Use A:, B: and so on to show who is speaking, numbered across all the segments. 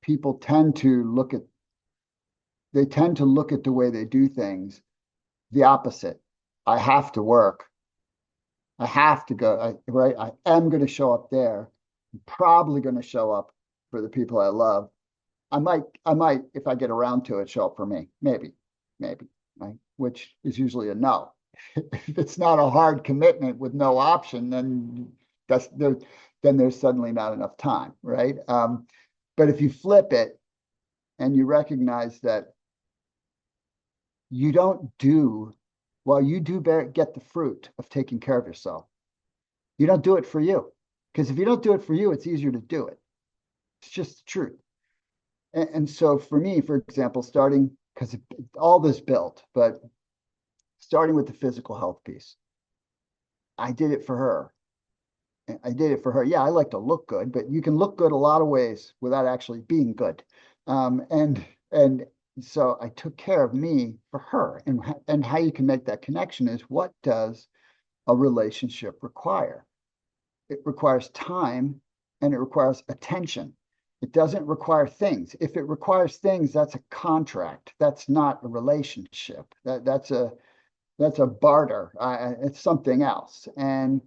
A: people tend to look at the way they do things the opposite. I have to work. I have to go, right? I am going to show up there. I'm probably going to show up for the people I love. I might, if I get around to it, show up for me. Maybe, right? Which is usually a no. If it's not a hard commitment with no option, then that's there, then there's suddenly not enough time, right? But if you flip it and you recognize that you don't do, well, you do get the fruit of taking care of yourself. You don't do it for you. Because if you don't do it for you, it's easier to do it. It's just the truth. And so for me, for example, starting, because all this built, but starting with the physical health piece, I did it for her. I did it for her. Yeah, I like to look good, but you can look good a lot of ways without actually being good. And so I took care of me for her. And how you can make that connection is, what does a relationship require? It requires time and it requires attention. It doesn't require things. If it requires things, that's a contract. That's not a relationship. That's a barter. It's something else. And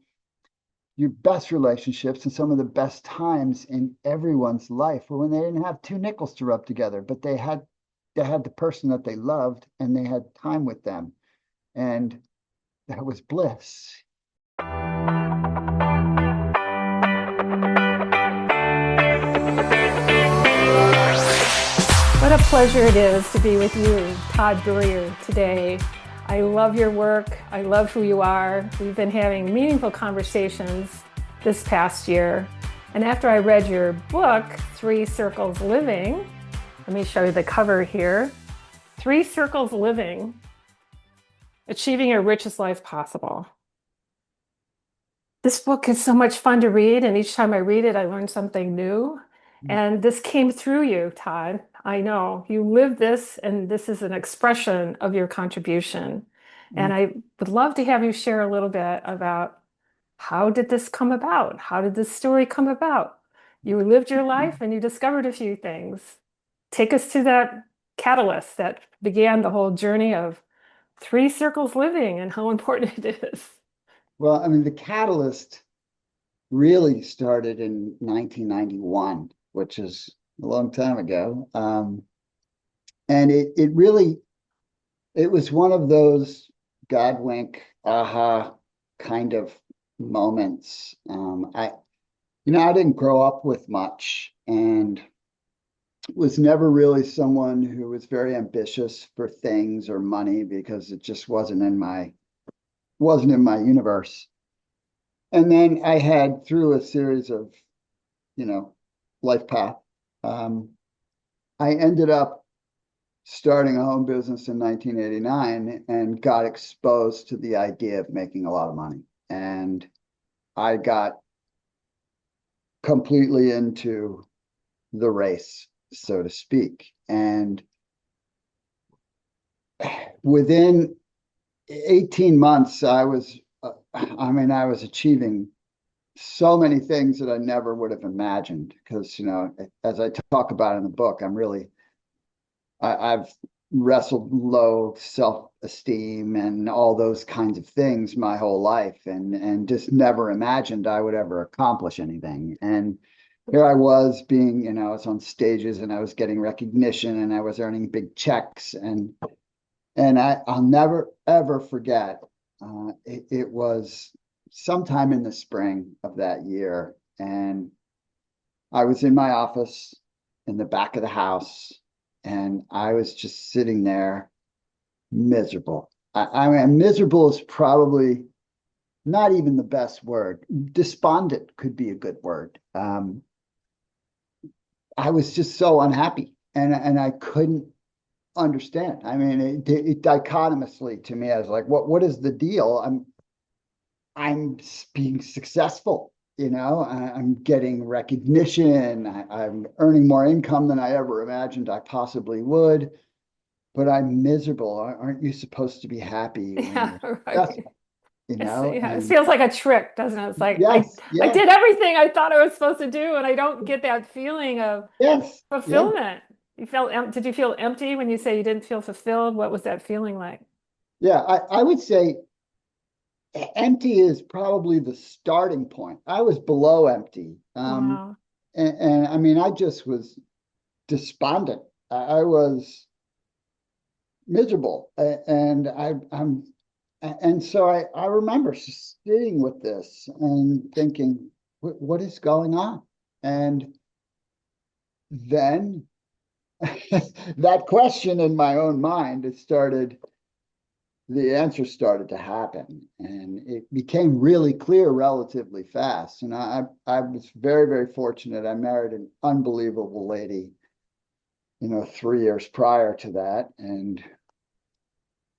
A: your best relationships and some of the best times in everyone's life were when they didn't have two nickels to rub together, but they had the person that they loved and they had time with them. And that was bliss.
B: What a pleasure it is to be with you, Todd Burrier, today. I love your work. I love who you are. We've been having meaningful conversations this past year. And after I read your book, Three Circles Living, let me show you the cover here. Three Circles Living, Achieving Your Richest Life Possible. This book is so much fun to read, and each time I read it, I learn something new. And this came through you, Todd. I know you live this, and this is an expression of your contribution. And I would love to have you share a little bit about, how did this come about? How did this story come about? You lived your life and you discovered a few things. Take us to that catalyst that began the whole journey of Three Circles Living and how important it is.
A: Well, I mean, the catalyst really started in 1991, which is a long time ago. And it was one of those God wink, aha kind of moments. I didn't grow up with much and was never really someone who was very ambitious for things or money, because it just wasn't in my universe. And then I had, through a series of, life path, I ended up starting a home business in 1989 and got exposed to the idea of making a lot of money. And I got completely into the race, so to speak. And within 18 months, I was achieving so many things that I never would have imagined. Because, as I talk about in the book, I've wrestled low self-esteem and all those kinds of things my whole life, and just never imagined I would ever accomplish anything. And here I was being, I was on stages and I was getting recognition and I was earning big checks. And I'll never, ever forget, it was sometime in the spring of that year. And I was in my office in the back of the house, and I was just sitting there miserable. I mean, miserable is probably not even the best word. Despondent could be a good word. I was just so unhappy, and I couldn't understand. I mean, it dichotomously to me, I was like, what is the deal? I'm being successful, I'm getting recognition. I'm earning more income than I ever imagined I possibly would, but I'm miserable. Aren't you supposed to be happy when
B: Yeah,
A: you're
B: right.
A: successful? you know,
B: Yeah, it
A: and
B: feels like a trick, doesn't it? It's like
A: yes,
B: I
A: yeah,
B: did everything I thought I was supposed to do, and I don't get that feeling of
A: yes, yeah,
B: fulfillment. Did you feel empty when you say you didn't feel fulfilled? What was that feeling like?
A: yeah. I would say empty is probably the starting point. I was below empty.
B: Wow.
A: And I mean, I just was despondent. I was miserable. And so I remember sitting with this and thinking, what is going on? And then that question in my own mind, the answer started to happen, and it became really clear relatively fast. And I was very, very fortunate. I married an unbelievable lady, 3 years prior to that. And,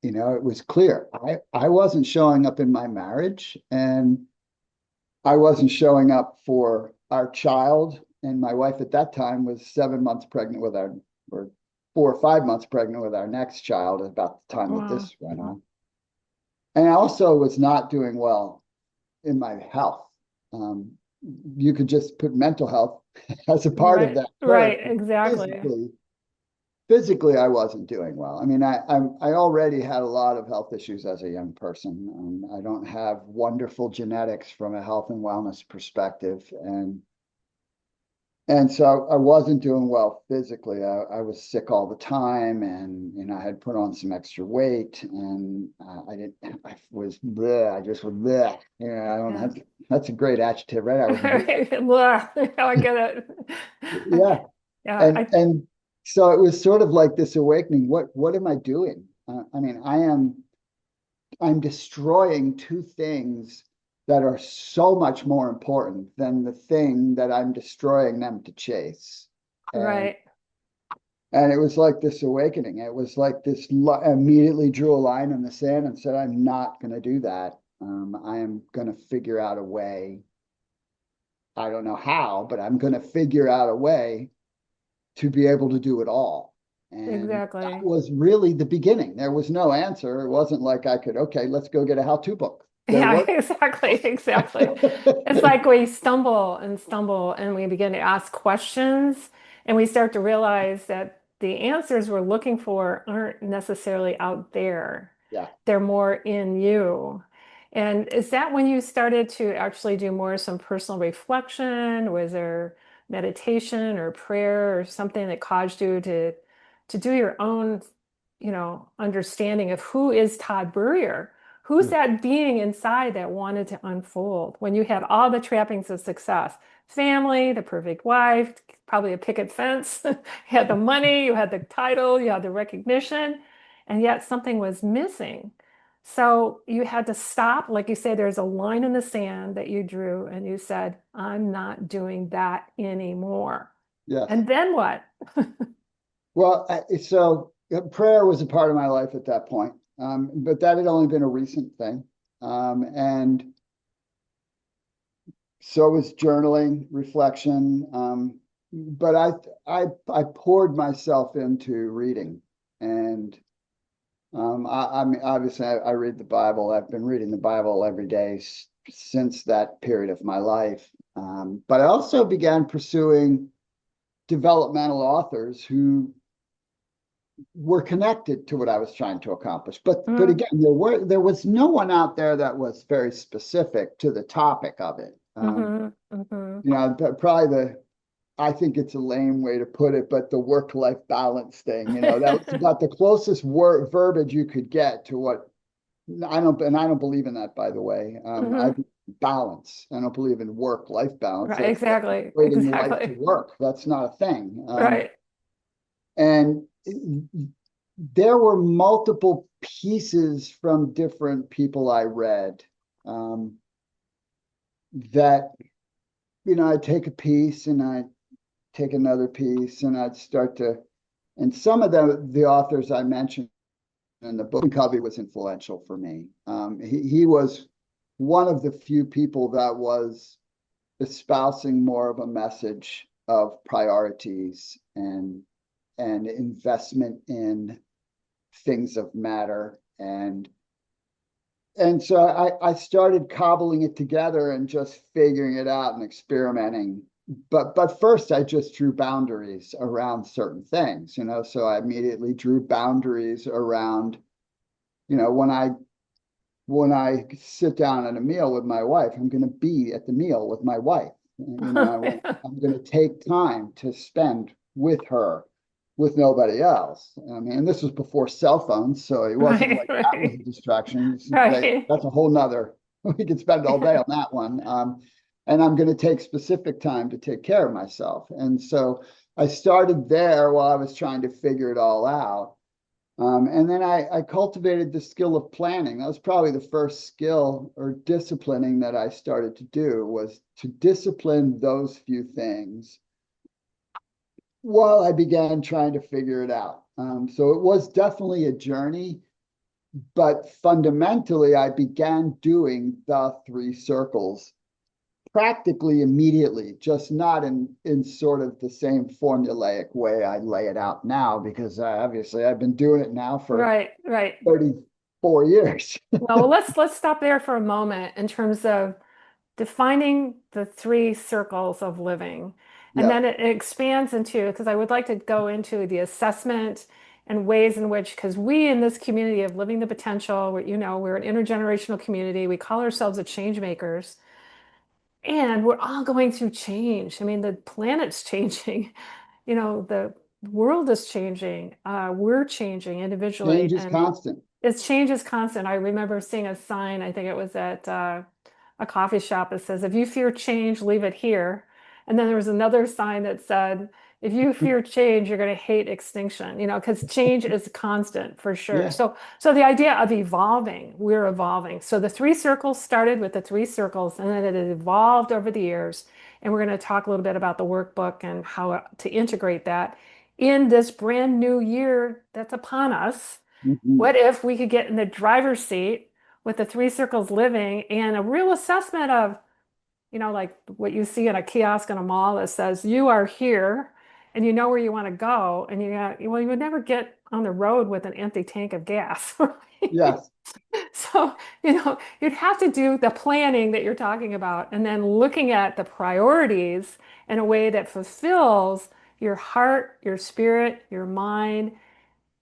A: it was clear. I wasn't showing up in my marriage, and I wasn't showing up for our child. And my wife at that time was 7 months pregnant or 4 or 5 months pregnant with our next child at about the time that
B: Wow.
A: this went on. And I also was not doing well in my health. Um, you could just put mental health as a part of
B: Right.
A: that term.
B: Right. Exactly.
A: Physically, physically, I wasn't doing well. I mean, I already had a lot of health issues as a young person. I don't have wonderful genetics from a health and wellness perspective, and so I wasn't doing well physically. I was sick all the time, and I had put on some extra weight, and I didn't. I was bleh, I just was bleh. I don't
B: Yeah.
A: have. That's a great adjective, right? I was bleh.
B: Blah. I get it.
A: Yeah,
B: Yeah.
A: and so it was sort of like this awakening. What am I doing? I mean, I'm destroying two things that are so much more important than the thing that I'm destroying them to chase. And
B: Right.
A: and it was like this awakening. It was like this immediately drew a line in the sand and said, I'm not going to do that. I am going to figure out a way. I don't know how, but I'm going to figure out a way to be able to do it all. And that
B: Exactly.
A: was really the beginning. There was no answer. It wasn't like I could, okay, let's go get a how-to book. There
B: Yeah,
A: was.
B: exactly, exactly. It's like we stumble and we begin to ask questions and we start to realize that the answers we're looking for aren't necessarily out there.
A: Yeah.
B: They're more in you. And is that when you started to actually do more some personal reflection? Was there meditation or prayer or something that caused you to do your own, understanding of who is Todd Burrier? Who's that being inside that wanted to unfold when you had all the trappings of success? Family, the perfect wife, probably a picket fence. You had the money, you had the title, you had the recognition, and yet something was missing. So you had to stop. Like you say, there's a line in the sand that you drew, and you said, I'm not doing that anymore.
A: Yes.
B: And then what?
A: Well, so prayer was a part of my life at that point, but that had only been a recent thing. And so was journaling, reflection. But I poured myself into reading, and I mean, obviously, I read the Bible. I've been reading the Bible every day since that period of my life. But I also began pursuing developmental authors who were connected to what I was trying to accomplish. But
B: Mm,
A: again, there was no one out there that was very specific to the topic of it.
B: hmm hmm
A: Probably I think it's a lame way to put it, but the work-life balance thing, that was about the closest word verbiage you could get to what I don't believe in that, by the way. I
B: hmm
A: believe in balance. I don't believe in work-life balance.
B: Right,
A: That's
B: exactly,
A: equating life to
B: exactly.
A: work. That's not a thing.
B: Right.
A: And there were multiple pieces from different people I read, um, that, I'd take a piece and I'd take another piece and I'd start to, and some of the authors I mentioned in the book, Covey was influential for me. He was one of the few people that was espousing more of a message of priorities and investment in things of matter, And so I started cobbling it together and just figuring it out and experimenting. But first I just drew boundaries around certain things, so I immediately drew boundaries around, when I sit down at a meal with my wife, I'm going to be at the meal with my wife. I'm going to take time to spend with her, with nobody else. I mean, and this was before cell phones, so it wasn't
B: Right,
A: like that was a
B: right,
A: distraction.
B: right.
A: That's a whole nother, we could spend all day on that one. And I'm going to take specific time to take care of myself. And so I started there while I was trying to figure it all out. And then I cultivated the skill of planning. That was probably the first skill or disciplining that I started to do, was to discipline those few things while I began trying to figure it out. So it was definitely a journey, but fundamentally, I began doing the three circles practically immediately, just not in sort of the same formulaic way I lay it out now, because obviously I've been doing it now for
B: Right, right.
A: 34 years.
B: Well, let's stop there for a moment in terms of defining the three circles of living. And
A: Yeah.
B: then it expands into, because I would like to go into the assessment and ways in which, because we in this community of living the potential, we're an intergenerational community. We call ourselves a change makers. And we're all going through change. I mean, the planet's changing, the world is changing. We're changing individually.
A: Change is
B: And
A: constant.
B: its change is constant. I remember seeing a sign, I think it was at a coffee shop that says, if you fear change, leave it here. And then there was another sign that said, if you fear change, you're going to hate extinction, because change is constant for sure.
A: Yeah.
B: So the idea of evolving, we're evolving. So the three circles started with the three circles, and then it evolved over the years. And we're going to talk a little bit about the workbook and how to integrate that in this brand new year that's upon us.
A: Mhm.
B: What if we could get in the driver's seat with the three circles living and a real assessment of, like what you see in a kiosk in a mall that says you are here and you know where you want to go, and well, you would never get on the road with an empty tank of gas, right?
A: Yes.
B: So, you'd have to do the planning that you're talking about and then looking at the priorities in a way that fulfills your heart, your spirit, your mind,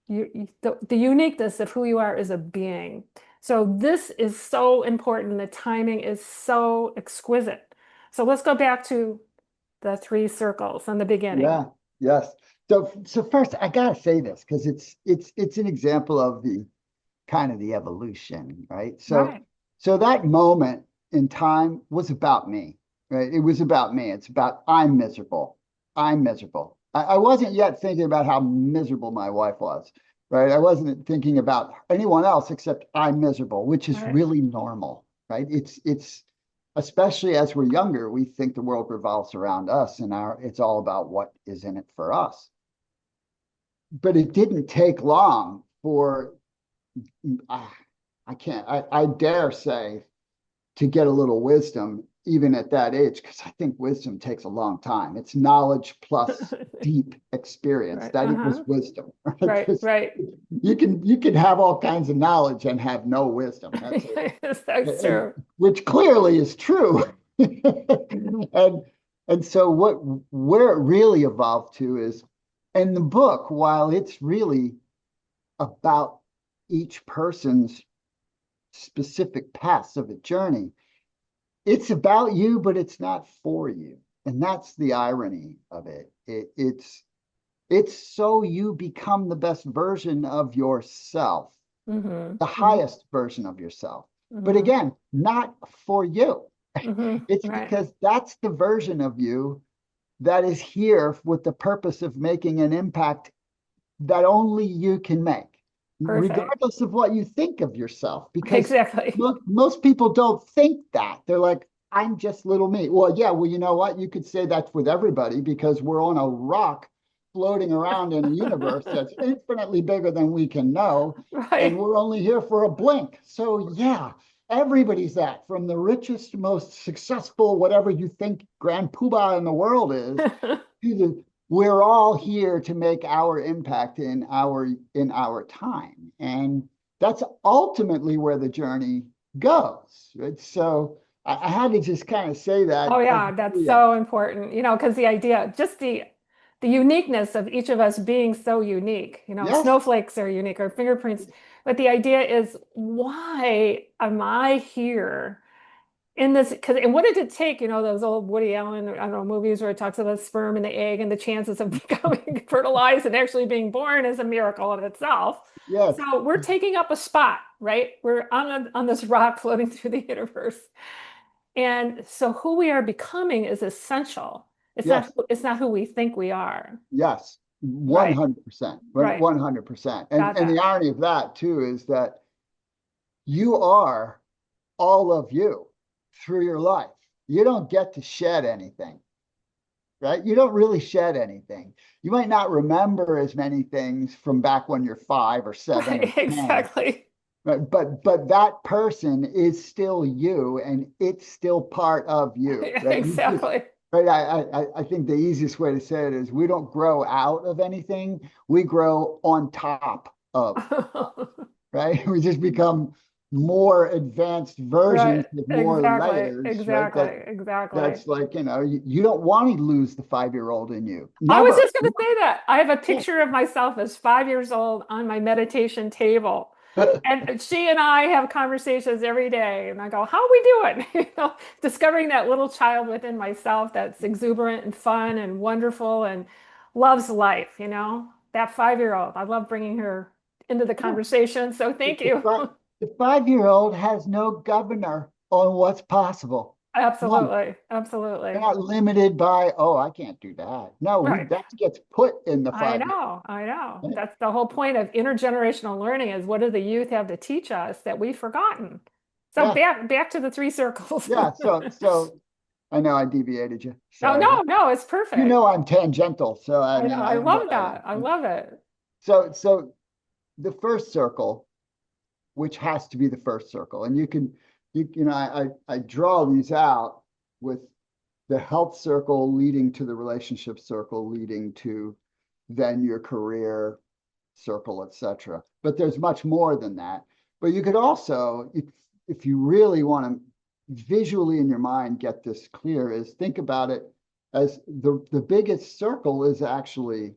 B: the uniqueness of who you are as a being. So this is so important. The timing is so exquisite. So let's go back to the three circles in the beginning.
A: Yeah. Yes. So first I gotta say this because it's an example of the kind of the evolution, right? So
B: Right.
A: so that moment in time was about me, right? It was about me. It's about I'm miserable. I'm miserable. I wasn't yet thinking about how miserable my wife was, right? I wasn't thinking about anyone else except I'm miserable, which is
B: Right.
A: really normal, right? It's especially as we're younger, we think the world revolves around us and it's all about what is in it for us. But it didn't take long for I, I can't, I dare say, to get a little wisdom, even at that age, because I think wisdom takes a long time. It's knowledge plus deep experience
B: Right.
A: that equals
B: Uh-huh.
A: wisdom. Right?
B: Right.
A: 'Cause
B: Right.
A: you can have all kinds of knowledge and have no wisdom.
B: Yes, that's true.
A: Which clearly is true. and and so where it really evolved to is in the book, while it's really about each person's specific paths of a journey. It's about you, but it's not for you. And that's the irony of it. It's so you become the best version of yourself,
B: Mm-hmm.
A: the
B: Mm-hmm.
A: highest version of yourself. But
B: Mm-hmm.
A: again, not for you.
B: Mm-hmm.
A: It's
B: Right.
A: because that's the version of you that is here with the purpose of making an impact that only you can make,
B: Perfect.
A: regardless of what you think of yourself. Because
B: Exactly.
A: most people don't think that. They're like, I'm just little me. Well, yeah, well, you know what? You could say that's with everybody because we're on a rock floating around in a universe that's infinitely bigger than we can know. And
B: Right.
A: we're only here for a blink. So, yeah, everybody's that from the richest, most successful, whatever you think Grand Poobah in the world is, we're all here to make our impact in our time. And that's ultimately where the journey goes. Right? So I had to just kind of say
B: Oh
A: that as
B: yeah, that's
A: yeah.
B: so important, because the idea, just the uniqueness of each of us being so unique,
A: Yes,
B: snowflakes are unique, our fingerprints, but the idea is, why am I here in this? And what did it take, those old Woody Allen, I don't know, movies where it talks about sperm and the egg and the chances of becoming fertilized and actually being born is a miracle in itself.
A: yes,
B: So we're taking up a spot, right? We're on this rock floating through the universe. And so who we are becoming is essential.
A: yes,
B: It's not who we think we are.
A: yes,
B: Right,
A: 100%,
B: right.
A: 100%.
B: Got
A: And the
B: that.
A: irony of that too is that you are all of you through your life. You don't get to shed anything, right? You don't really shed anything. You might not remember as many things from back when you're 5 or 7 or
B: Right,
A: 10,
B: exactly.
A: right? But that person is still you, and it's still part of you, right? You just
B: Exactly.
A: right. I think the easiest way to say it is we don't grow out of anything. We grow on top of, right? We just become more advanced versions
B: Right,
A: with more
B: exactly,
A: layers, right?
B: exactly, exactly.
A: That's like, you don't want to lose the 5-year-old in you.
B: I was
A: Never.
B: just going to say that. I have a
A: Yeah.
B: picture of myself as 5 years old on my meditation table. And she and I have conversations every day. And I go, how are we doing? Discovering that little child within myself that's exuberant and fun and wonderful and loves life. That 5-year-old. I love bringing her into the
A: Yeah.
B: conversation. So
A: The,
B: thank
A: the,
B: you.
A: fi- the 5-year-old has no governor on what's possible. None.
B: Absolutely.
A: They're
B: Absolutely.
A: not limited by, oh, I can't do that. No,
B: Right.
A: that gets put in the
B: I
A: 5 year.
B: know, I know.
A: Right?
B: That's the whole point of intergenerational learning is what do the youth have to teach us that we've forgotten? So
A: Yeah.
B: back to the three circles.
A: Yeah. So I know I deviated you.
B: Oh
A: Sorry.
B: no, no, it's perfect.
A: I'm tangential. So I mean,
B: I
A: I am
B: love
A: what I
B: that.
A: am.
B: I
A: Right?
B: love it.
A: So the first circle, which has to be the first circle. And I draw these out with the health circle leading to the relationship circle, leading to then your career circle, etc. But there's much more than that. But you could also, if you really want to visually in your mind get this clear, is think about it as the biggest circle is actually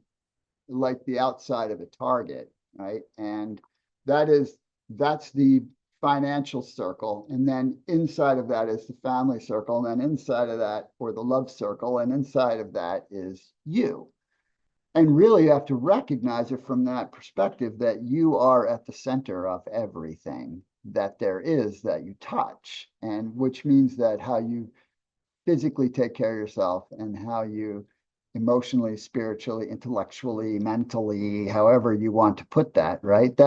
A: like the outside of a target, right? And that is that's the financial circle. And then inside of that is the family circle. And then inside of that, or the love circle, and inside of that is you. And really, you have to recognize it from that perspective that you are at the center of everything that there is that you touch, and which means that how you physically take care of yourself and how you emotionally, spiritually, intellectually, mentally, however you want to put that, right?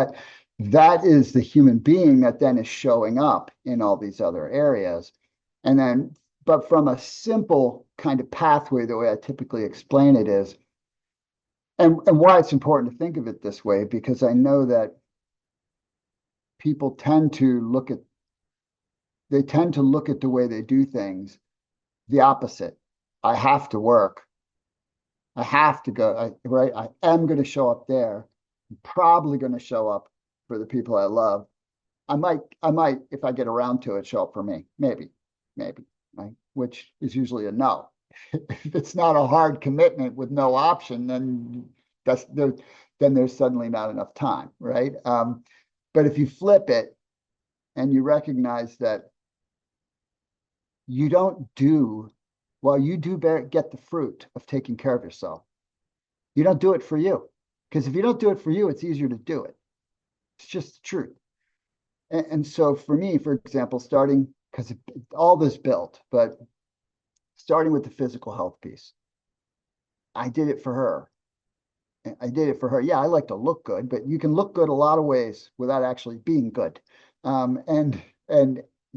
A: That is the human being that then is showing up in all these other areas. And then, but from a simple kind of pathway, the way I typically explain it is, and why it's important to think of it this way, because I know that people tend to look at the way they do things the opposite. I have to work. I have to go, right? I am going to show up there. I'm probably going to show up for the people I love. I might, if I get around to it, show up for me. Maybe, right? Which is usually a no. If it's not a hard commitment with no option, then that's there, then there's suddenly not enough time, right? But if you flip it and you recognize that you don't do, well, you do get the fruit of taking care of yourself. You don't do it for you. Because if you don't do it for you, it's easier to do it. It's just the truth. And so for me, for example, starting, because all this built, but starting with the physical health piece, I did it for her. I did it for her. Yeah, I like to look good, but you can look good a lot of ways without actually being good. And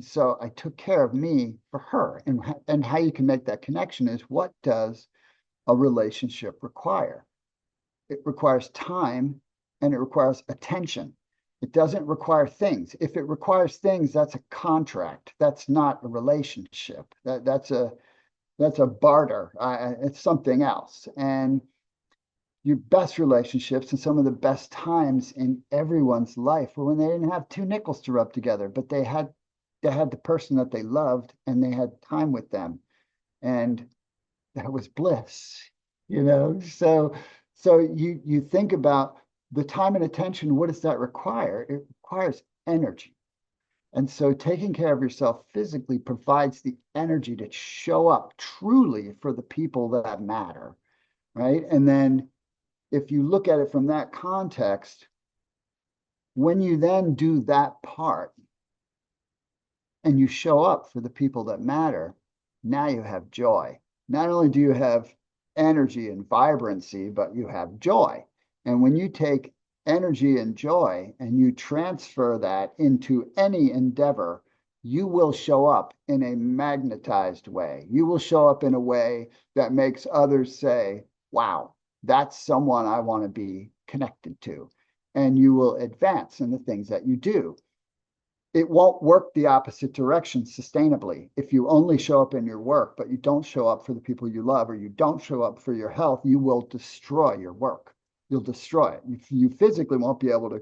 A: so I took care of me for her. And how you can make that connection is, what does a relationship require? It requires time and it requires attention. It doesn't require things. If it requires things, that's a contract. That's not a relationship. That's a barter. It's something else. And your best relationships and some of the best times in everyone's life were when they didn't have two nickels to rub together, but they had had the person that they loved and they had time with them. And that was bliss, you know? So you think about the time and attention, what does that require? It requires energy. And so taking care of yourself physically provides the energy to show up truly for the people that matter, right? And then if you look at it from that context, when you then do that part and you show up for the people that matter, now you have joy. Not only do you have energy and vibrancy, but you have joy. And when you take energy and joy and you transfer that into any endeavor, you will show up in a magnetized way. You will show up in a way that makes others say, wow, that's someone I want to be connected to. And you will advance in the things that you do. It won't work the opposite direction sustainably. If you only show up in your work, but you don't show up for the people you love, or you don't show up for your health, you will destroy your work. You'll destroy it. You physically won't be able to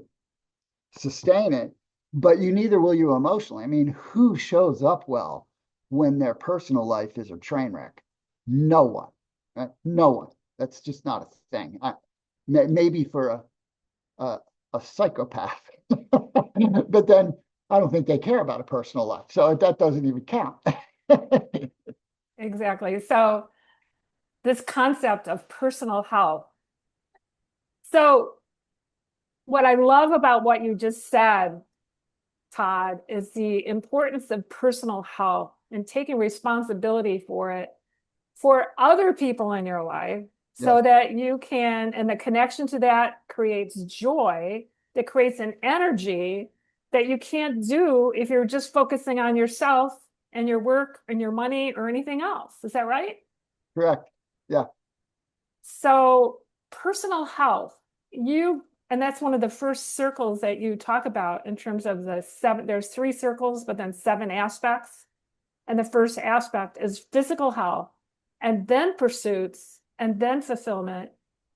A: sustain it, but you neither will you emotionally. I mean, who shows up well when their personal life is a train wreck? No one. Right? No one. That's just not a thing. Maybe for a psychopath, but then I don't think they care about a personal life. So that doesn't even count.
B: Exactly. So this concept of personal health. So what I love about what you just said, Todd, is the importance of personal health and taking responsibility for it for other people in your life so
A: Yes,
B: that you can, and the connection to that creates joy, that creates an energy that you can't do if you're just focusing on yourself and your work and your money or anything else. Is that right?
A: correct. Yeah,
B: So personal health, and that's one of the first circles that you talk about in terms of the seven, there's three circles, but then seven aspects. And the first aspect is physical health, and then pursuits, and then fulfillment.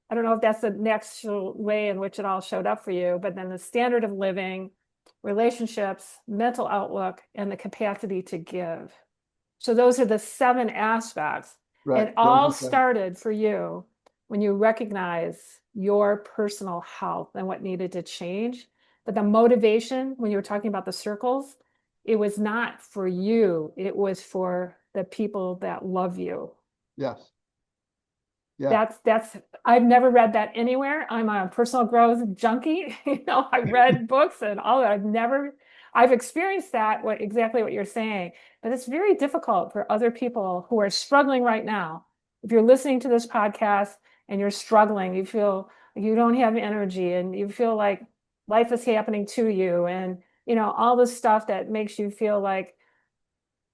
B: I don't know if that's the next way in which it all showed up for you, but then the standard of living, relationships, mental outlook, and the capacity to give. So those are the seven aspects.
A: right.
B: It
A: Those
B: all
A: are seven.
B: started for you when you recognize your personal health and what needed to change. But the motivation, when you were talking about the circles, it was not for you, it was for the people that love you.
A: Yes. Yeah.
B: That's I've never read that anywhere. I'm a personal growth junkie. I read books and all that. I've experienced that, exactly what you're saying, but it's very difficult for other people who are struggling right now. If you're listening to this podcast and you're struggling, you feel you don't have energy and you feel like life is happening to you, and all this stuff that makes you feel like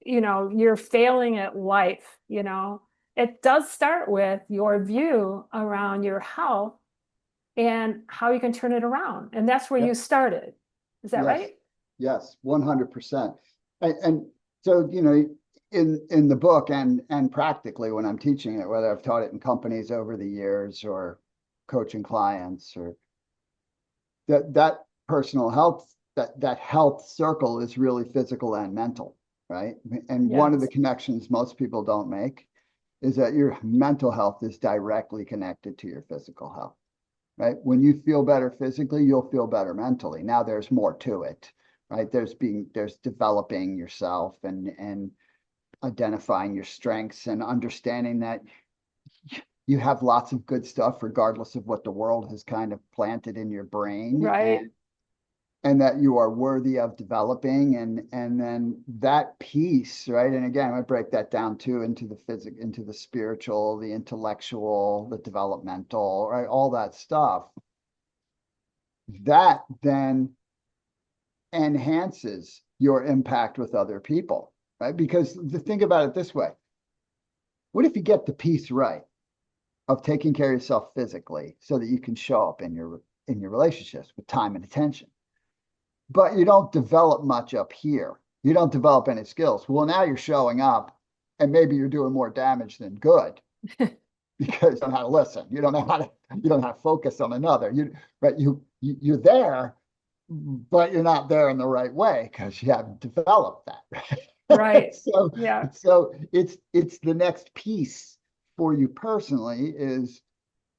B: you're failing at life. It does start with your view around your health and how you can turn it around. And that's where
A: Yeah.
B: you started. Is that
A: Yes.
B: right?
A: Yes. 100%. And so, in the book and practically when I'm teaching it, whether I've taught it in companies over the years or coaching clients, or that personal health, that health circle is really physical and mental, right? And one of the
B: Yes.
A: connections most people don't make is that your mental health is directly connected to your physical health, right? When you feel better physically, you'll feel better mentally. Now there's more to it, right? There's developing yourself and identifying your strengths and understanding that you have lots of good stuff regardless of what the world has kind of planted in your brain,
B: Right.
A: and that you are worthy of developing, and then that piece, right? And again, I break that down too into the physical, into the spiritual, the intellectual, the developmental, right? All that stuff that then enhances your impact with other people, right? Because think about it this way: what if you get the piece right of taking care of yourself physically so that you can show up in your relationships with time and attention, but you don't develop much up here? You don't develop any skills. Well, now you're showing up and maybe you're doing more damage than good because you don't know how to listen. You don't know how to focus on another. You're there, but you're not there in the right way because you haven't developed that. Right?
B: Right.
A: So,
B: Yeah.
A: it's the next piece for you personally is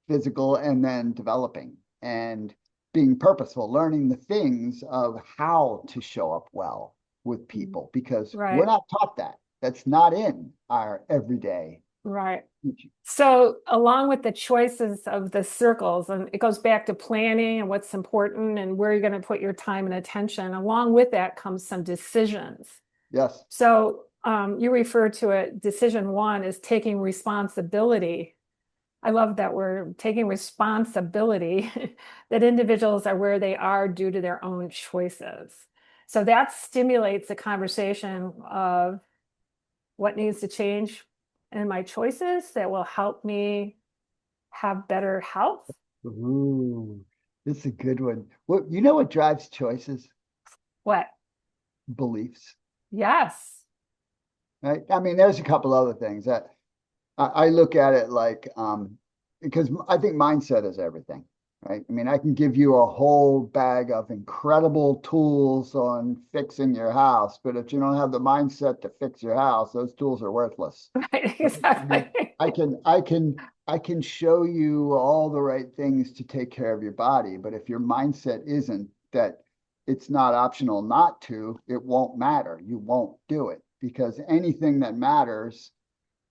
A: physical and then developing and being purposeful, learning the things of how to show up well with people because we're
B: Right.
A: not taught that. That's not in our everyday
B: Right.
A: teaching.
B: So, along with the choices of the circles, and it goes back to planning and what's important and where you're going to put your time and attention, along with that comes some decisions.
A: Yes.
B: So, you refer to it, decision one is taking responsibility. I love that word, taking responsibility that individuals are where they are due to their own choices. So, that stimulates the conversation of what needs to change in my choices that will help me have better health.
A: Ooh, this is a good one. What you know what drives choices?
B: What?
A: Beliefs,
B: Yes.
A: right? I mean, there's a couple other things that I look at it like because I think mindset is everything, right? I mean, I can give you a whole bag of incredible tools on fixing your house, but if you don't have the mindset to fix your house, those tools are worthless.
B: Right,
A: Right? I mean,
B: exactly.
A: I can show you all the right things to take care of your body, but if your mindset isn't that it's not optional not to, it won't matter. You won't do it because anything that matters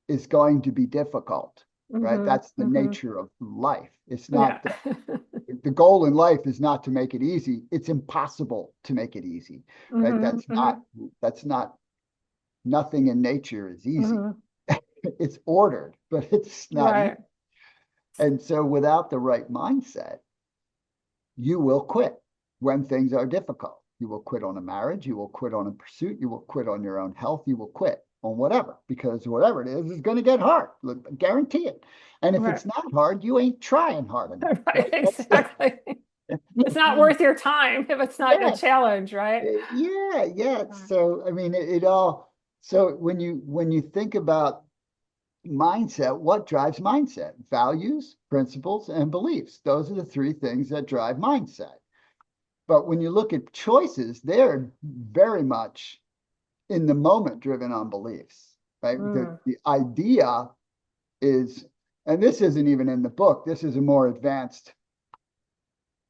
A: is going to be difficult, right?
B: Hmm.
A: That's the
B: Hmm.
A: nature of life. It's
B: Yeah.
A: not the goal in life is not to make it easy. It's impossible to make it easy, right?
B: Hmm. Hmm.
A: That's not nothing in nature is easy.
B: Hmm.
A: It's ordered, but it's not easy.
B: Right.
A: And so without the right mindset, you will quit when things are difficult. You will quit on a marriage, you will quit on a pursuit, you will quit on your own health, you will quit on whatever, because whatever it is going to get hard. Guarantee it. And if
B: Right.
A: it's not hard, you ain't trying hard enough,
B: Right.
A: right? That's the,
B: Exactly. It's not worth your time if it's not your
A: yeah,
B: challenge, right?
A: yeah. So I mean, it all. So when you think about mindset, what drives mindset? Values, principles, and beliefs. Those are the three things that drive mindset. But when you look at choices, they're very much in the moment driven on beliefs, right?
B: Mm.
A: The idea is, and this isn't even in the book, this is a more advanced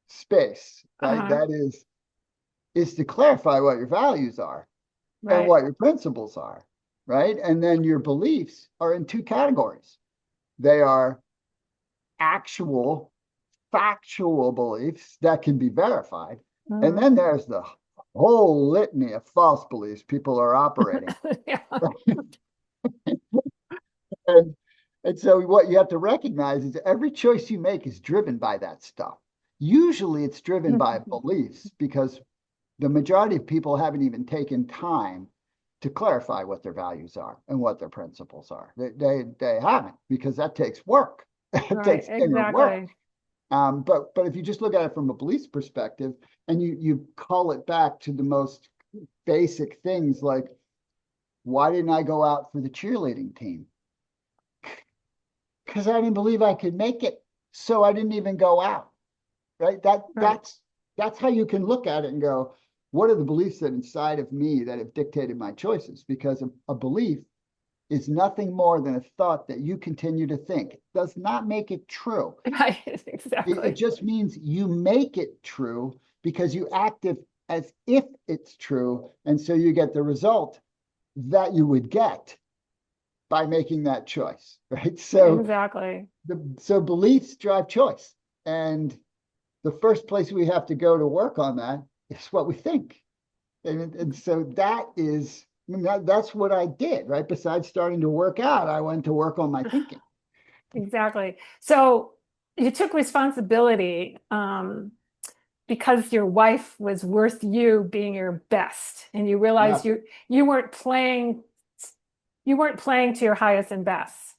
A: space, right?
B: Uh-huh.
A: That is to clarify what your values are and
B: Right.
A: what your principles are, right? And then your beliefs are in two categories. They are actual, factual beliefs that can be verified. And
B: Mm.
A: then there's the whole litany of false beliefs people are operating.
B: Yeah.
A: And, and so what you have to recognize is every choice you make is driven by that stuff. Usually it's driven by beliefs because the majority of people haven't even taken time to clarify what their values are and what their principles are. They haven't because that takes work. It
B: Right.
A: takes inner work.
B: Exactly.
A: But if you just look at it from a beliefs perspective and you call it back to the most basic things like, why didn't I go out for the cheerleading team? Because I didn't believe I could make it. So I didn't even go out. Right?
B: Right.
A: That's how you can look at it and go, what are the beliefs that inside of me that have dictated my choices? Because a belief is nothing more than a thought that you continue to think. It does not make it true.
B: Right.
A: It
B: Exactly.
A: just means you make it true because you act as if it's true. And so you get the result that you would get by making that choice, right?
B: Exactly.
A: So beliefs drive choice. And the first place we have to go to work on that is what we think. And so that is, I mean, that's what I did, right? Besides starting to work out, I went to work on my thinking.
B: Exactly. So you took responsibility because your wife was worth you being your best, and you realized
A: Yeah.
B: you weren't playing to your highest and best.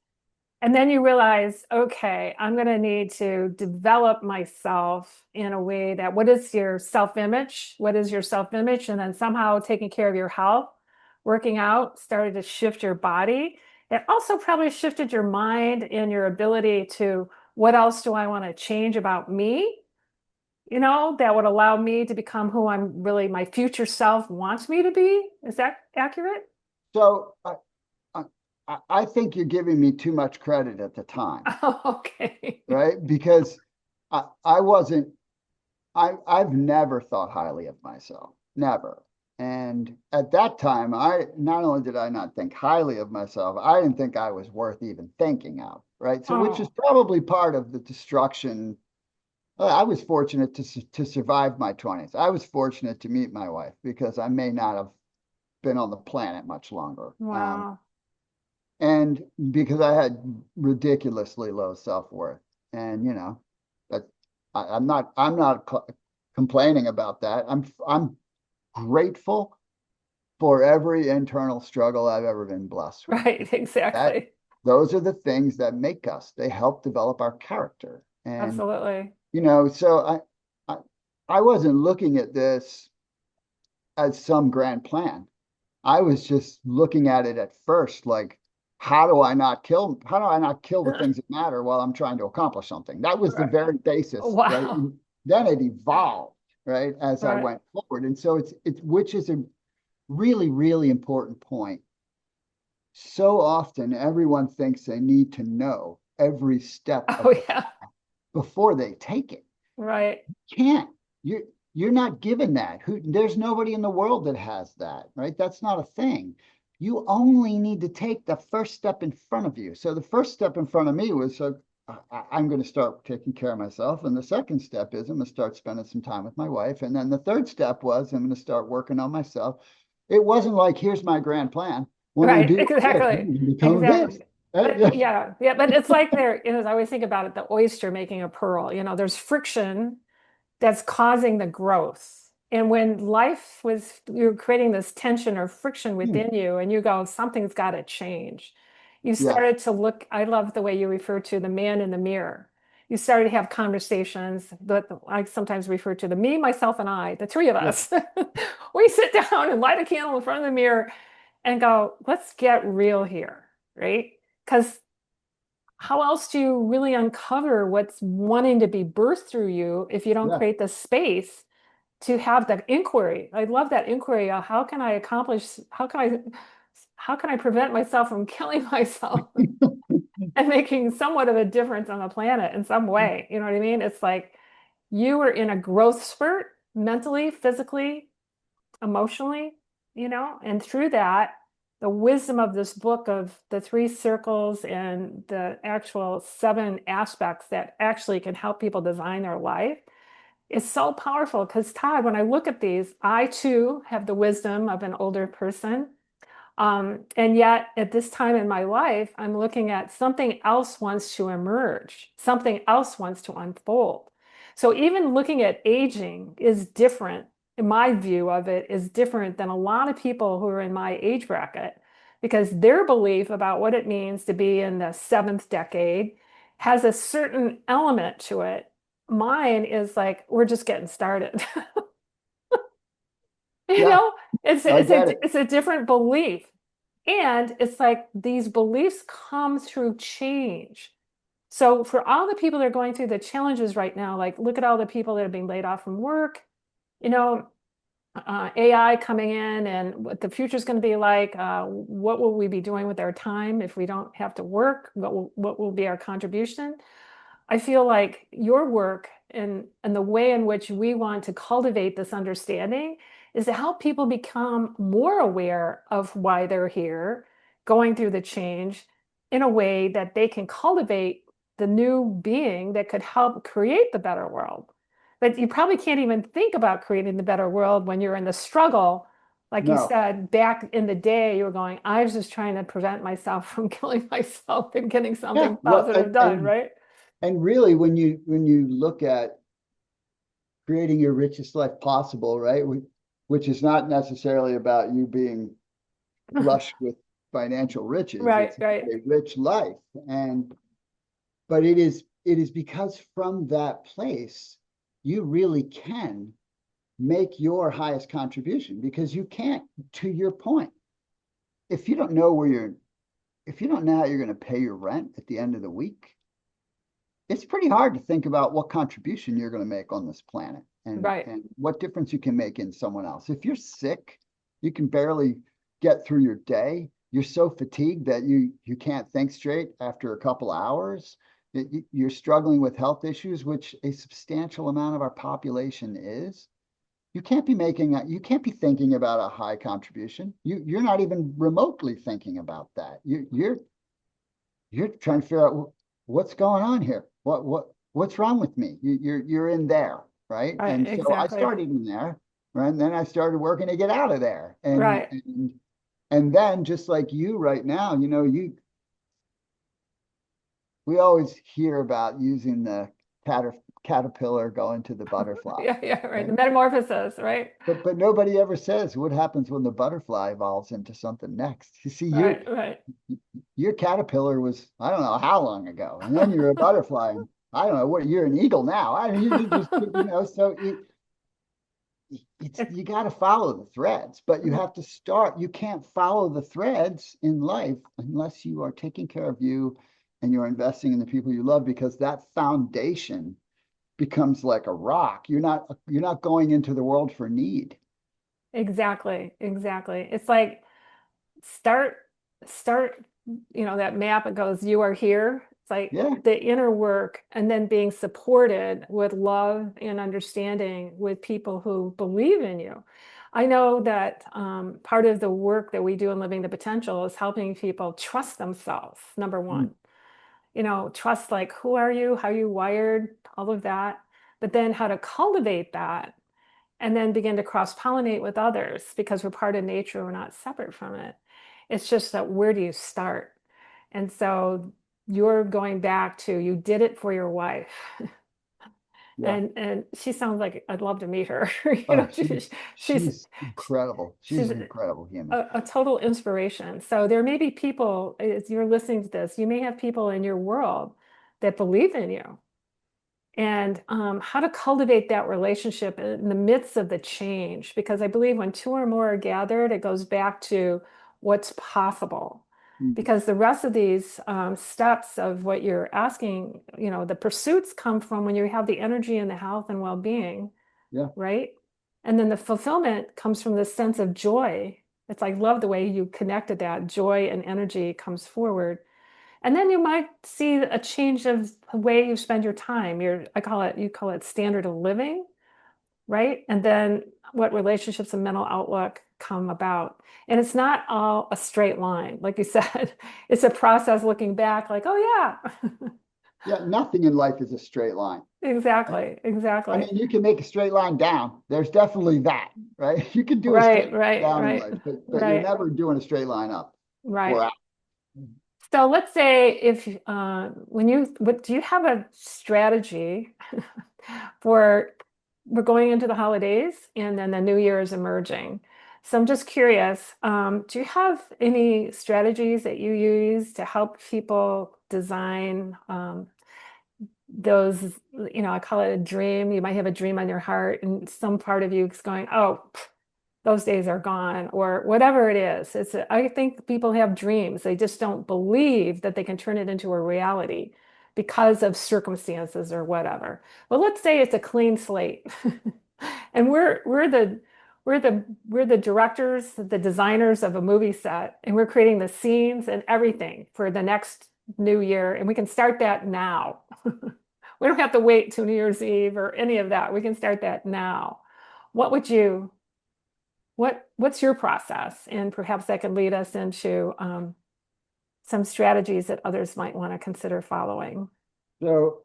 B: And then you realize, okay, I'm going to need to develop myself in a way that what is your self-image? What is your self-image? And then somehow taking care of your health, working out, started to shift your body. It also probably shifted your mind and your ability to what else do I want to change about me? that would allow me to become who I'm really, my future self wants me to be. Is that accurate?
A: So I think you're giving me too much credit at the time,
B: Oh, okay.
A: right? Because I wasn't, I've never thought highly of myself, never. And at that time, I not only did I not think highly of myself, I didn't think I was worth even thinking of, right? So, which is
B: Oh,
A: probably part of the destruction. I was fortunate to survive my 20s. I was fortunate to meet my wife because I may not have been on the planet much longer.
B: wow.
A: And because I had ridiculously low self-worth. And that I'm not complaining about that. I'm grateful for every internal struggle I've ever been blessed with.
B: Right,
A: That
B: exactly.
A: those are the things that make us. They help develop our character. And
B: Absolutely.
A: so I I wasn't looking at this as some grand plan. I was just looking at it at first like, how do I not kill the things that matter while I'm trying to accomplish something? That was the
B: Right.
A: very basis, right?
B: Wow.
A: And then it evolved, right, as I
B: Right.
A: went forward. And so it's which is a really, really important point. So often everyone thinks they need to know every step
B: Oh,
A: of the
B: yeah.
A: before they take it.
B: Right.
A: Can't. You're not given that. There's nobody in the world that has that, right? That's not a thing. You only need to take the first step in front of you. So the first step in front of me was, so I'm going to start taking care of myself. And the second step is I'm going to start spending some time with my wife. And then the third step was I'm going to start working on myself. It wasn't like, here's my grand plan. When I
B: Right.
A: do this, I'm
B: Exactly.
A: going to become this.
B: Exactly. But yeah, yeah, but it's like I always think about it, the oyster making a pearl. There's friction that's causing the growth. And when you're creating this tension or friction within you, and you go, something's got to change. You
A: Yeah,
B: started to look, I love the way you refer to the man in the mirror. You started to have conversations that I sometimes refer to the me, myself, and I, the three of
A: yeah,
B: us. We sit down and light a candle in front of the mirror and go, let's get real here, right? Because how else do you really uncover what's wanting to be birthed through you if you don't
A: yeah.
B: create the space to have that inquiry? I love that inquiry. How can I accomplish, how can I prevent myself from killing myself and making somewhat of a difference on the planet in some way? You know what I mean? It's like you are in a growth spurt mentally, physically, emotionally, and through that, the wisdom of this book of the three circles and the actual seven aspects that actually can help people design their life is so powerful. Because, Todd, when I look at these, I too have the wisdom of an older person. And yet, at this time in my life, I'm looking at something else wants to emerge, something else wants to unfold. So, even looking at aging is different. In my view of it, is different than a lot of people who are in my age bracket because their belief about what it means to be in the seventh decade has a certain element to it. Mine is like, we're just getting started. You
A: Yeah,
B: know, it's
A: I
B: it's
A: get it.
B: a it's a different belief. And it's like these beliefs come through change. So for all the people that are going through the challenges right now, like look at all the people that are being laid off from work, you know, AI coming in and what the future is going to be like. What will we be doing with our time if we don't have to work? What will be our contribution? I feel like your work and the way in which we want to cultivate this understanding is to help people become more aware of why they're here, going through the change in a way that they can cultivate the new being that could help create the better world. But you probably can't even think about creating the better world when you're in the struggle. Like you
A: No.
B: said, back in the day, you were going, I was just trying to prevent myself from killing myself and getting
A: Yeah.
B: something
A: Well,
B: positive done, right?
A: and really when you look at creating your richest life possible, right? Which is not necessarily about you being flush with financial riches.
B: Right,
A: It's
B: right.
A: a rich life. But it is because from that place, you really can make your highest contribution because you can't, to your point, if you don't know where you're if you don't know how you're going to pay your rent at the end of the week, it's pretty hard to think about what contribution you're going to make on this planet
B: Right.
A: and what difference you can make in someone else. If you're sick, you can barely get through your day. You're so fatigued that you can't think straight after a couple hours. You're struggling with health issues, which a substantial amount of our population is. You can't be thinking about a high contribution. You're not even remotely thinking about that. You're trying to figure out what's going on here. What's wrong with me? You're in there, right?
B: Right.
A: And so I
B: Exactly.
A: started in there, right? And then I started working to get out of there.
B: Right.
A: And then just like you right now, we always hear about using the caterpillar going to the butterfly,
B: Yeah. Yeah. Right. The
A: right?
B: metamorphosis. Right.
A: But nobody ever says what happens when the butterfly evolves into something next. You see,
B: Right. Right.
A: your caterpillar was, I don't know how long ago, and then you're a butterfly, and I don't know what, you're an eagle now. I mean, you just, so it's
B: It's,
A: you got to follow the threads, but you have to start. You can't follow the threads in life unless you are taking care of you and you're investing in the people you love, because that foundation becomes like a rock. You're not going into the world for need.
B: exactly. Exactly. It's like start start that map. It goes, you are here. It's like
A: Yeah.
B: the inner work, and then being supported with love and understanding with people who believe in you. I know that part of the work that we do in Living the Potential is helping people trust themselves, number
A: Mm,
B: one. Trust, like, who are you, how are you wired, all of that, but then how to cultivate that and then begin to cross-pollinate with others, because we're part of nature, we're not separate from it. It's just that, where do you start? And so you're going back to, you did it for your wife.
A: yeah.
B: And she sounds like I'd love to meet her.
A: Oh,
B: She's
A: she's incredible. She's
B: she's
A: an incredible human.
B: a total inspiration. So there may be people, as you're listening to this, you may have people in your world that believe in you, and how to cultivate that relationship in the midst of the change. Because I believe when two or more are gathered, it goes back to what's possible.
A: Mm,
B: Because the rest of these steps of what you're asking, the pursuits come from when you have the energy and the health and well-being,
A: yeah.
B: right? And then the fulfillment comes from this sense of joy. It's like, love the way you connected that. Joy and energy comes forward. And then you might see a change of the way you spend your time. You call it standard of living, right? And then what relationships and mental outlook come about. And it's not all a straight line. Like you said, it's a process looking back, like, oh yeah,
A: Yeah. Nothing in life is a straight line. Right?
B: exactly,
A: I
B: exactly.
A: mean, you can make a straight line down. There's definitely that, right? You can do a straight
B: Right,
A: line
B: right,
A: down in
B: right,
A: life, but you're
B: right,
A: never doing a straight line up or
B: right.
A: out.
B: So let's say, if what do you have a strategy for, we're going into the holidays and then the new year is emerging. So I'm just curious, do you have any strategies that you use to help people design those, I call it a dream. You might have a dream on your heart and some part of you is going, oh, those days are gone, or whatever it is. I think people have dreams. They just don't believe that they can turn it into a reality because of circumstances or whatever. Well, let's say it's a clean slate. And we're the directors, the designers of a movie set, and we're creating the scenes and everything for the next new year, and we can start that now. We don't have to wait till New Year's Eve or any of that. We can start that now. What would you what's your process? And perhaps that could lead us into some strategies that others might want to consider following.
A: So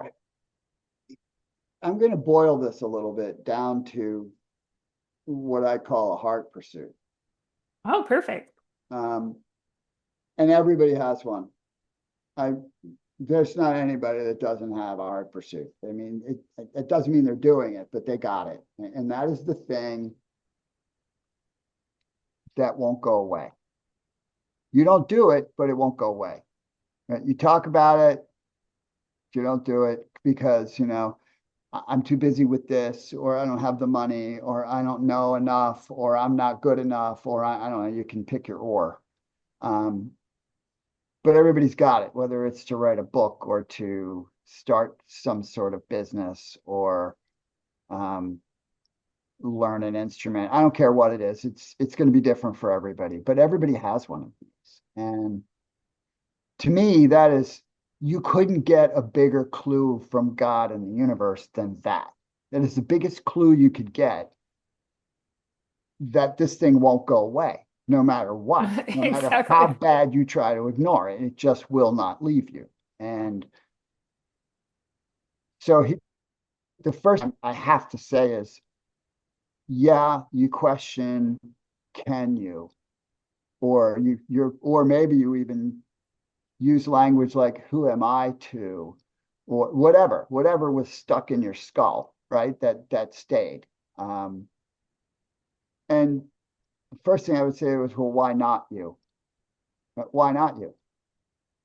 A: I'm going to boil this a little bit down to what I call a heart pursuit.
B: Oh, perfect.
A: Um, and everybody has one. I There's not anybody that doesn't have a heart pursuit. I mean, it doesn't mean they're doing it, but they got it. And that is the thing that won't go away. You don't do it, but it won't go away. Right? You talk about it, you don't do it because, I'm too busy with this, or I don't have the money, or I don't know enough, or I'm not good enough, or I don't know, you can pick your or. Um, but everybody's got it, whether it's to write a book or to start some sort of business or um, learn an instrument. I don't care what it is. It's going to be different for everybody, but everybody has one of these. And to me, that is, you couldn't get a bigger clue from God and the universe than that. That is the biggest clue you could get that this thing won't go away, no matter what, no matter how
B: Exactly.
A: bad you try to ignore it. It just will not leave you. And so the first thing I have to say is, yeah, you question, can you? Or or maybe you even use language like, who am I to? Or whatever was stuck in your skull, right? That stayed. And the first thing I would say was, well, why not you? Why not you?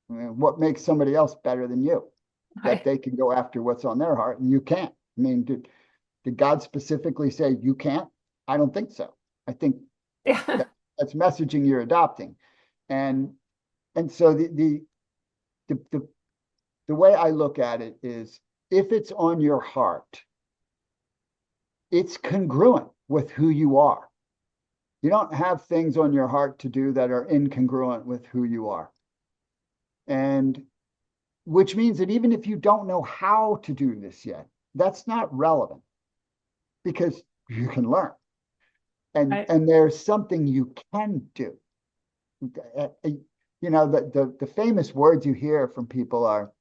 A: I mean, what makes somebody else better than you? That
B: Right.
A: they can go after what's on their heart and you can't. I mean, did God specifically say you can't? I don't think so. I think
B: Yeah.
A: that that's messaging you're adopting. And and so the the the way I look at it is, if it's on your heart, it's congruent with who you are. You don't have things on your heart to do that are incongruent with who you are. And which means that even if you don't know how to do this yet, that's not relevant because you can learn.
B: Right.
A: And there's something you can do. You know, the famous words you hear from people are,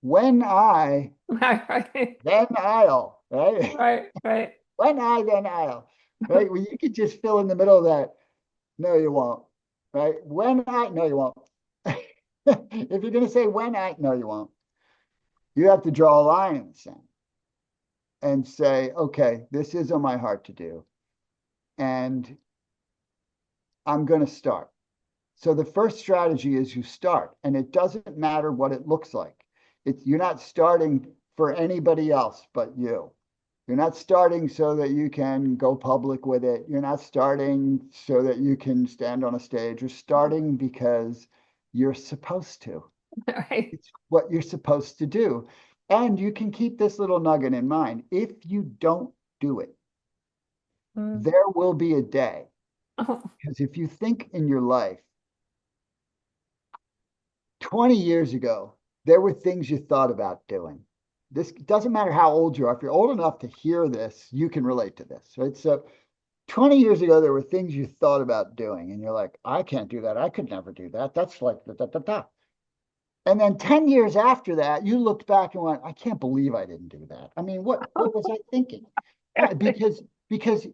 A: when I,
B: Right. Right.
A: then I'll, right?
B: Right. Right.
A: When I, then I'll, right? Well, you could just fill in the middle of that. No, you won't, right? When I, no, you won't. If you're going to say when I, no, you won't. You have to draw a line in the sand and say, okay, this is on my heart to do, and I'm going to start. So the first strategy is you start, and it doesn't matter what it looks like. You're not starting for anybody else but you. You're not starting so that you can go public with it. You're not starting so that you can stand on a stage. You're starting because you're supposed to.
B: Right.
A: It's what you're supposed to do. And you can keep this little nugget in mind. If you don't do it,
B: Mm.
A: there will be a day.
B: Oh,
A: Because if you think in your life, 20 years ago, there were things you thought about doing. This doesn't matter how old you are. If you're old enough to hear this, you can relate to this, right? So 20 years ago, there were things you thought about doing, and you're like, I can't do that. I could never do that. That's like da, da, da, da. And then 10 years after that, you looked back and went, I can't believe I didn't do that. I mean, what was I thinking? Because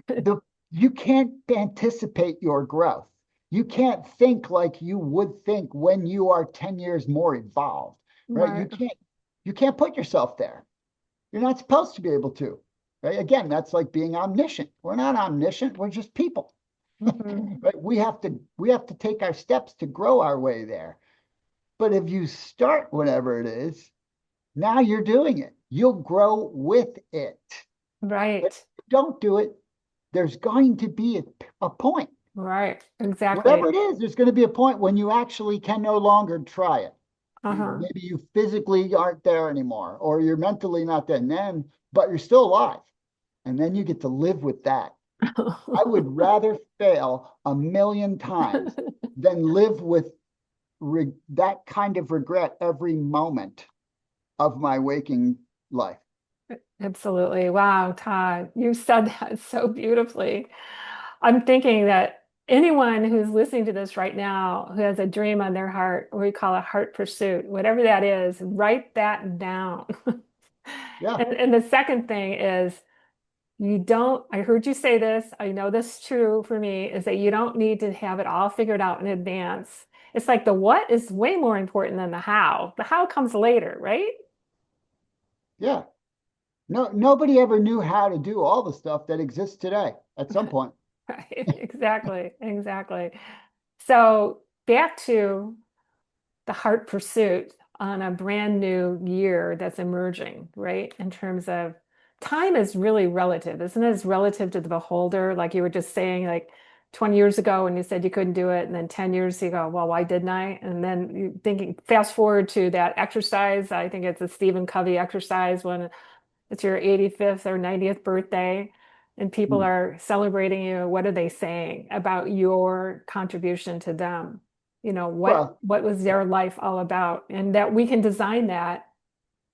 A: the you can't anticipate your growth. You can't think like you would think when you are 10 years more evolved, right?
B: right.
A: You can't put yourself there. You're not supposed to be able to. Right? Again, that's like being omniscient. We're not omniscient, we're just people.
B: Mhm.
A: Right? We have to take our steps to grow our way there. But if you start whatever it is, now you're doing it. You'll grow with it. But if
B: Right.
A: you don't do it, there's going to be a point.
B: Right.
A: Whatever
B: Exactly.
A: it is, there's going to be a point when you actually can no longer try it.
B: Uh-huh.
A: Maybe you physically aren't there anymore, or you're mentally not there, and then, but you're still alive. And then you get to live with that. I would rather fail a million times than live with that kind of regret every moment of my waking life.
B: Absolutely. Wow, Todd, you said that so beautifully. I'm thinking that anyone who's listening to this right now who has a dream on their heart, or we call a heart pursuit, whatever that is, write that down.
A: Yeah,
B: And the second thing is, you don't, I heard you say this, I know this is true for me, is that you don't need to have it all figured out in advance. It's like the what is way more important than the how. The how comes later, right?
A: yeah. No, nobody ever knew how to do all the stuff that exists today at some point.
B: Right. Exactly. Exactly. So back to the heart pursuit on a brand new year that's emerging, right? In terms of time is really relative, isn't it? It's relative to the beholder. Like you were just saying, like 20 years ago when you said you couldn't do it, and then 10 years ago, well, why didn't I? And then you thinking, fast forward to that exercise. I think it's a Stephen Covey exercise when it's your 85th or 90th birthday, and people
A: Mm.
B: are celebrating you. What are they saying about your contribution to them?
A: Well,
B: What was their life all about? And that we can design that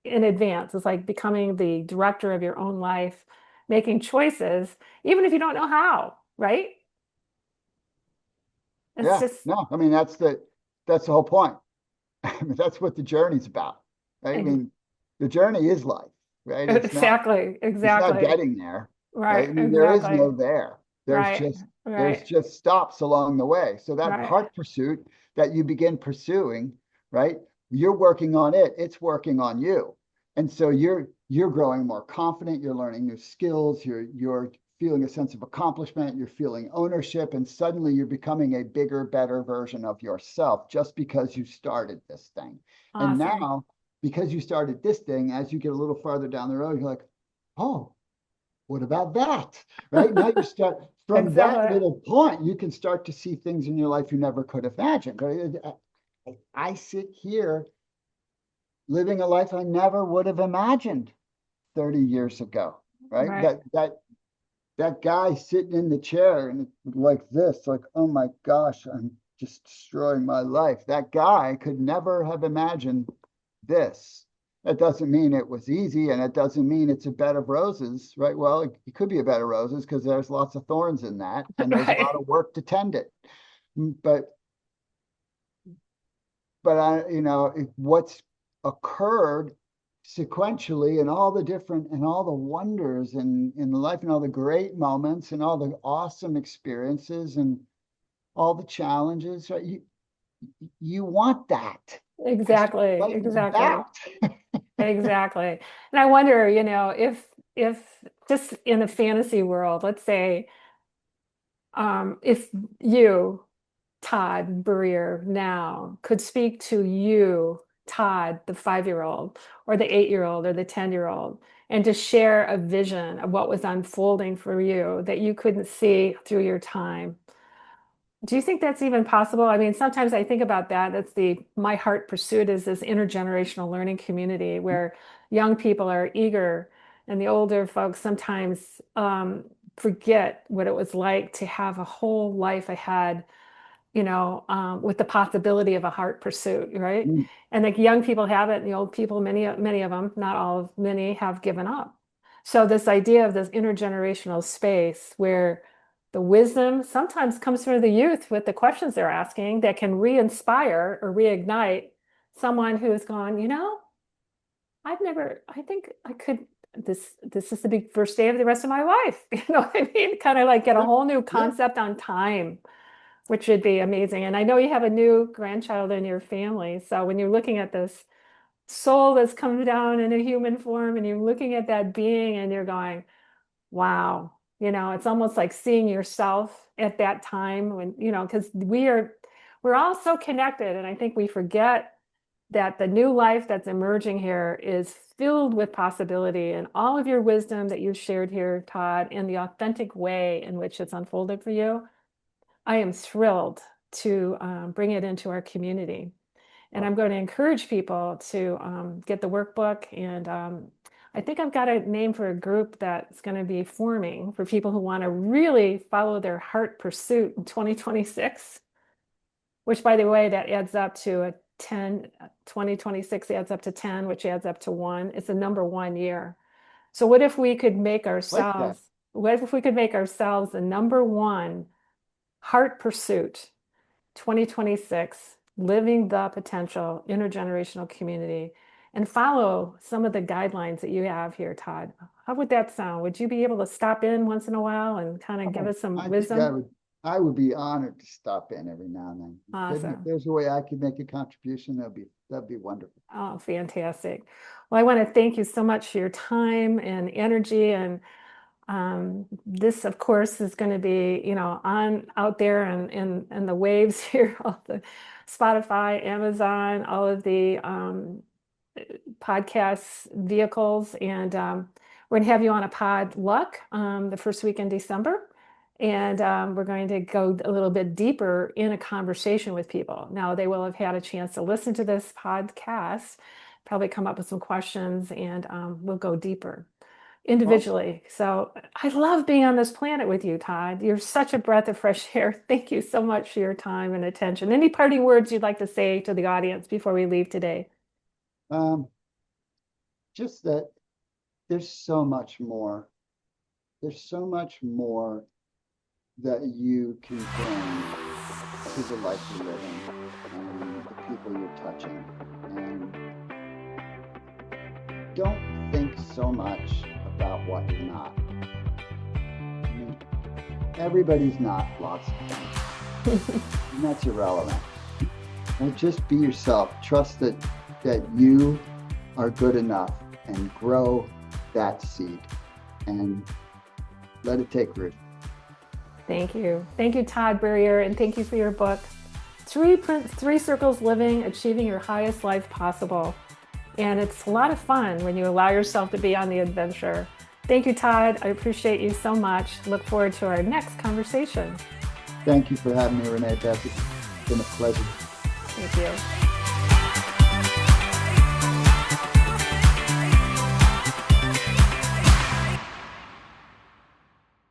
B: in advance. It's like becoming the director of your own life, making choices, even if you don't know how, right? It's
A: yeah,
B: just
A: no, I mean, that's the whole point. I mean, that's what the journey's about, right? I mean, the journey is life, right?
B: exactly,
A: It's not
B: exactly.
A: getting there, right?
B: Right,
A: I mean, there is no
B: exactly.
A: there. There's
B: Right,
A: just there's
B: right,
A: just stops along the way. So that
B: right.
A: heart pursuit that you begin pursuing, right? You're working on it, it's working on you. And so you're growing more confident, you're learning new skills, you're feeling a sense of accomplishment, you're feeling ownership, and suddenly you're becoming a bigger, better version of yourself just because you started this thing. And
B: Awesome.
A: now, because you started this thing, as you get a little farther down the road, you're like, oh, what about that? Right now, you start from that
B: Exactly.
A: little point, you can start to see things in your life you never could have imagined. Right? I sit here living a life I never would have imagined 30 years ago. Right?
B: Right.
A: That guy sitting in the chair and like this, like, oh my gosh, I'm just destroying my life. That guy could never have imagined this. That doesn't mean it was easy, and it doesn't mean it's a bed of roses, right? Well, it could be a bed of roses because there's lots of thorns in that, and there's a lot
B: Right.
A: of work to tend it. But what's occurred sequentially and all the different and all the wonders in the life and all the great moments and all the awesome experiences and all the challenges, right? You want that. That's
B: Exactly.
A: what life is
B: Exactly.
A: about.
B: Exactly. And I wonder, if just in the fantasy world, let's say, if you, Todd Burrier, now could speak to you, Todd, the 5-year-old, or the 8-year-old, or the 10-year-old, and to share a vision of what was unfolding for you that you couldn't see through your time. Do you think that's even possible? I mean, sometimes I think about that. That's my heart pursuit is this intergenerational learning community where young people are eager and the older folks sometimes forget what it was like to have a whole life ahead, with the possibility of a heart pursuit, right?
A: Mm.
B: And the young people have it, and the old people, many of them, not all of many, have given up. So this idea of this intergenerational space where the wisdom sometimes comes from the youth with the questions they're asking that can re-inspire or reignite someone who's gone, I think I could, this is the big first day of the rest of my life. You know what I mean? Kind of like get a
A: Yeah,
B: whole new
A: yeah.
B: concept on time, which would be amazing. And I know you have a new grandchild in your family. So when you're looking at this soul that's come down in a human form and you're looking at that being and you're going, wow, it's almost like seeing yourself at that time when, because we're all so connected. And I think we forget that the new life that's emerging here is filled with possibility and all of your wisdom that you've shared here, Todd, and the authentic way in which it's unfolded for you. I am thrilled to bring it into our community. And I'm
A: Well,
B: going to encourage people to get the workbook. And I think I've got a name for a group that's going to be forming for people who want to really follow their heart pursuit in 2026, which, by the way, that adds up to a 10, 2026 adds up to 10, which adds up to one. It's a number one year. So
A: like that.
B: what if we could make ourselves the number one heart pursuit 2026, living the potential intergenerational community, and follow some of the guidelines that you have here, Todd. How would that sound? Would you be able to stop in once in a while and kind of give
A: Oh,
B: us some
A: I think I
B: wisdom?
A: would I would be honored to stop in every now and then. If
B: Awesome.
A: there's a way I could make a contribution, that'd be wonderful.
B: Oh, fantastic. Well, I want to thank you so much for your time and energy. And this, of course, is going to be, on out there and in the waves here, all the Spotify, Amazon, all of the podcast vehicles. And we're going to have you on a Podluck the first week in December. And we're going to go a little bit deeper in a conversation with people. Now, they will have had a chance to listen to this podcast, probably come up with some questions, and we'll go deeper
A: Awesome.
B: individually. So I love being on this planet with you, Todd. You're such a breath of fresh air. Thank you so much for your time and attention. Any parting words you'd like to say to the audience before we leave today?
A: Um, just that there's so much more. There's so much more that you can bring to the life you're living and the people you're touching. And don't think so much about what you're not. I mean, everybody's not lots of things, and that's irrelevant. And just be yourself. Trust that you are good enough, and grow that seed and let it take root.
B: Thank you. Thank you, Todd Burrier, and thank you for your book, Three Circles Living, Achieving Your Highest Life Possible. And it's a lot of fun when you allow yourself to be on the adventure. Thank you, Todd. I appreciate you so much. Look forward to our next conversation.
A: Thank you for having me, Renee. Beth. It's been a pleasure.
B: Thank you.